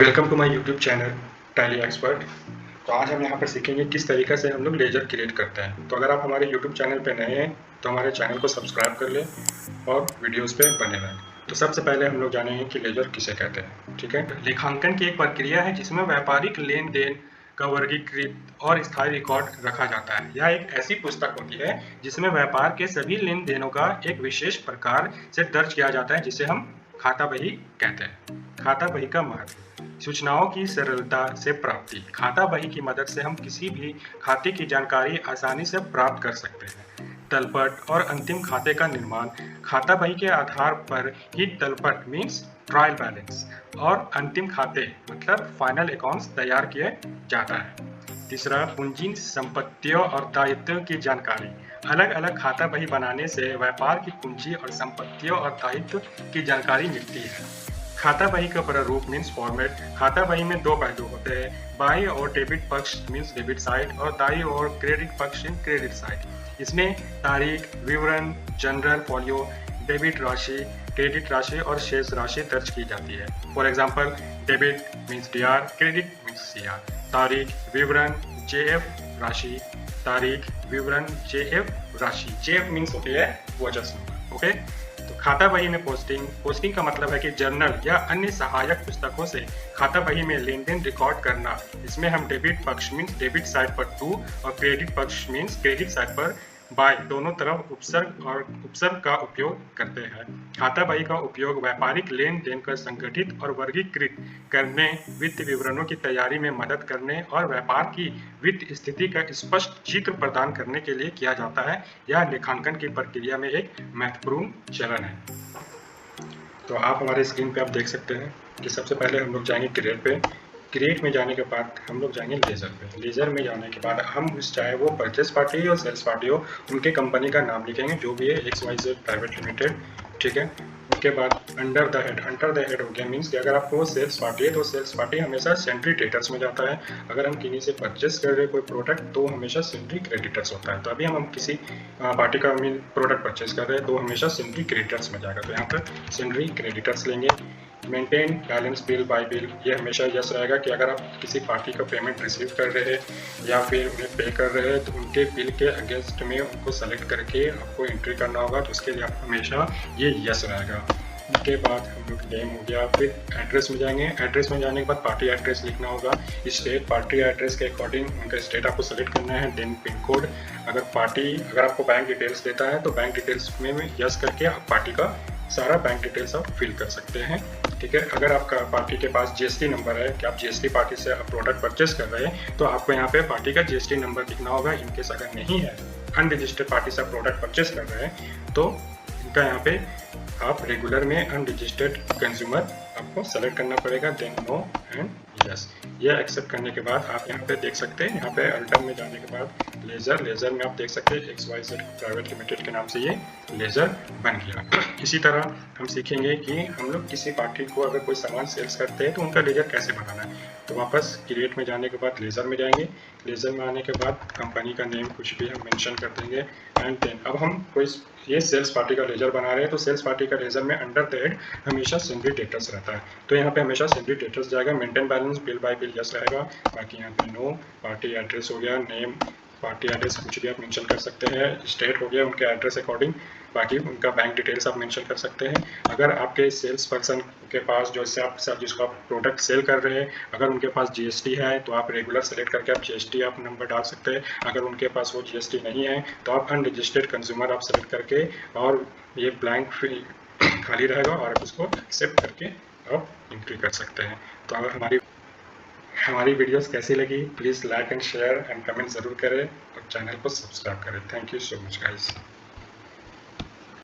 Welcome to my YouTube channel Tally expert. तो आज हम यहाँ पर सीखेंगे किस तरीके से हम लोग लेजर क्रिएट करते हैं। तो अगर आप हमारे यूट्यूब चैनल पे नए हैं तो हमारे चैनल को सब्सक्राइब कर लें और वीडियोस पे बने रहें। तो सबसे पहले हम लोग जानेंगे कि लेजर किसे कहते हैं। ठीक है, लेखांकन की एक प्रक्रिया है जिसमें व्यापारिक लेन देन का वर्गीकृत और स्थायी रिकॉर्ड रखा जाता है। यह एक ऐसी पुस्तक होती है जिसमें व्यापार के सभी लेन देनों का एक विशेष प्रकार से दर्ज किया जाता है, जिसे हम खाता बही कहते हैं। खाता बही का महत्व: सूचनाओं की सरलता से प्राप्ति: खाता बही की मदद से हम किसी भी खाते की जानकारी आसानी से प्राप्त कर सकते हैं। तलपट और अंतिम खाते का निर्माण: खाता बही के आधार पर ही तलपट मीन्स ट्रायल बैलेंस और अंतिम खाते मतलब फाइनल अकाउंट्स तैयार किए जाता है। तीसरा, पूंजी, संपत्तियों और दायित्वों की जानकारी: अलग अलग खाता बही बनाने से व्यापार की पूंजी और संपत्तियों और दायित्व की जानकारी मिलती है। खाता बही का प्रारूप मीन्स फॉर्मेट: खाता बही में दो पहलू होते हैं, बाईं ओर डेबिट पक्ष मीन्स डेबिट साइड और दाईं ओर क्रेडिट पक्ष मीन्स क्रेडिट साइड। इसमें तारीख, विवरण, जनरल फोलियो, डेबिट राशि, क्रेडिट राशि और शेष राशि दर्ज की जाती है। For example, debit means DR, credit means CR। तारीख, विवरण, JF राशि, तारीख, विवरण, JF राशि। JF मीन्स होती है वॉचर्स नंबर। ओके, तो खाता बही में पोस्टिंग का मतलब है कि जर्नल या अन्य सहायक पुस्तकों से खाता बही में लेन देन रिकॉर्ड करना। इसमें हम डेबिट पक्ष मीन्स डेबिट साइड पर टू और क्रेडिट पक्ष मीन्स क्रेडिट साइड पर बाय दोनों तरफ उपसर्ग का उपयोग करते हैं। खाता बही का उपयोग व्यापारिक लेन देन को संगठित और वर्गीकृत करने, वित्त विवरणों की तैयारी में मदद करने और व्यापार की वित्त स्थिति का स्पष्ट चित्र प्रदान करने के लिए किया जाता है। यह लेखांकन की प्रक्रिया में एक महत्वपूर्ण चरण है। तो आप हमारे स्क्रीन पे आप देख सकते हैं कि सबसे पहले हम लोग जाएंगे क्रिएट पे। क्रिएट में जाने के बाद हम लोग जाएंगे लेजर पे। लेजर में जाने के बाद हम चाहे वो परचेस पार्टी हो सेल्स पार्टी हो, उनके कंपनी का नाम लिखेंगे जो भी है, XYZ प्राइवेट लिमिटेड। ठीक है, उसके बाद अंडर द हेड हो गया मीन्स कि अगर आपको सेल्स पार्टी है तो सेल्स पार्टी हमेशा सेंट्री डेटर्स में जाता है। अगर हम किसी से परचेस कर रहे हैं कोई प्रोडक्ट तो हमेशा सेंट्री क्रेडिटर्स होता है। तो अभी हम किसी पार्टी का प्रोडक्ट परचेस कर रहे हैं तो हमेशा सेंट्री क्रेडिटर्स में जाएगा, तो यहाँ पर सेंट्री क्रेडिटर्स लेंगे। Maintain balance bill bye bill, ये हमेशा यस रहेगा कि अगर आप किसी पार्टी का पेमेंट रिसीव कर रहे हैं या फिर उन्हें पे कर रहे हैं तो उनके बिल के अगेंस्ट में उनको सेलेक्ट करके आपको एंट्री करना होगा, तो उसके लिए आप हमेशा ये यस रहेगा। उसके बाद हम लोग नेम हो गया, फिर एड्रेस में जाएंगे। एड्रेस में जाने के बाद पार्टी एड्रेस लिखना होगा। स्टेट पार्टी एड्रेस के अकॉर्डिंग उनका स्टेट आपको सेलेक्ट करना है। देन पिन कोड, अगर आपको बैंक डिटेल्स देता है तो बैंक डिटेल्स में यस करके आप पार्टी का सारा बैंक डिटेल्स आप फिल कर सकते हैं। ठीक है, अगर आपका पार्टी के पास GST नंबर है कि आप GST पार्टी से आप प्रोडक्ट परचेस कर रहे हैं तो आपको यहाँ पे पार्टी का GST नंबर लिखना होगा। इनकेस अगर नहीं है, अनरजिस्टर्ड पार्टी से आप प्रोडक्ट परचेस कर रहे हैं तो इनका यहाँ पे आप रेगुलर में अनरजिस्टर्ड कंज्यूमर आपको सेलेक्ट करना पड़ेगा। देन नो एंड यस, ये एक्सेप्ट करने के बाद आप यहाँ पे देख सकते हैं, यहाँ पे अल्टर में जाने के बाद लेजर में आप देख सकते हैं XYZ प्राइवेट लिमिटेड के नाम से ये लेजर बन गया। इसी तरह हम सीखेंगे कि हम लोग किसी पार्टी को अगर कोई सामान सेल्स करते हैं तो उनका लेजर कैसे बनाना है। तो वापस क्रिएट में जाने के बाद लेजर में जाएंगे। लेजर में आने के बाद कंपनी का नेम कुछ भी हम मेंशन कर देंगे एंड देन अब हम कोई ये सेल्स पार्टी का लेजर बना रहे हैं तो सेल्स पार्टी का लेजर में अंडर द हेड हमेशा सेंट्री डेटर्स रहता है, तो यहाँ पे हमेशा सेंट्री डेटर्स जाएगा। Maintain balance bill bye bill yes रहेगा, बाकी यहाँ पे नो। पार्टी एड्रेस हो गया, नेम पार्टी एड्रेस कुछ भी आप मेंशन कर सकते हैं। स्टेट हो गया उनके एड्रेस अकॉर्डिंग, बाकी उनका बैंक डिटेल्स आप मेंशन कर सकते हैं। अगर आपके सेल्स पर्सन के पास जिसको आप प्रोडक्ट सेल कर रहे हैं अगर उनके पास GST है तो आप रेगुलर सेलेक्ट करके आप GST आप नंबर डाल सकते हैं। अगर उनके पास वो GST नहीं है तो आप अनरजिस्टर्ड कंज्यूमर आप सेलेक्ट करके और ये ब्लैंक खाली रहेगा और उसको एक्सेप्ट करके आप एंट्री कर सकते हैं। तो अगर हमारी वीडियोस कैसी लगी please like and share and comment ज़रूर करें और चैनल को सब्सक्राइब करें। Thank you so much guys.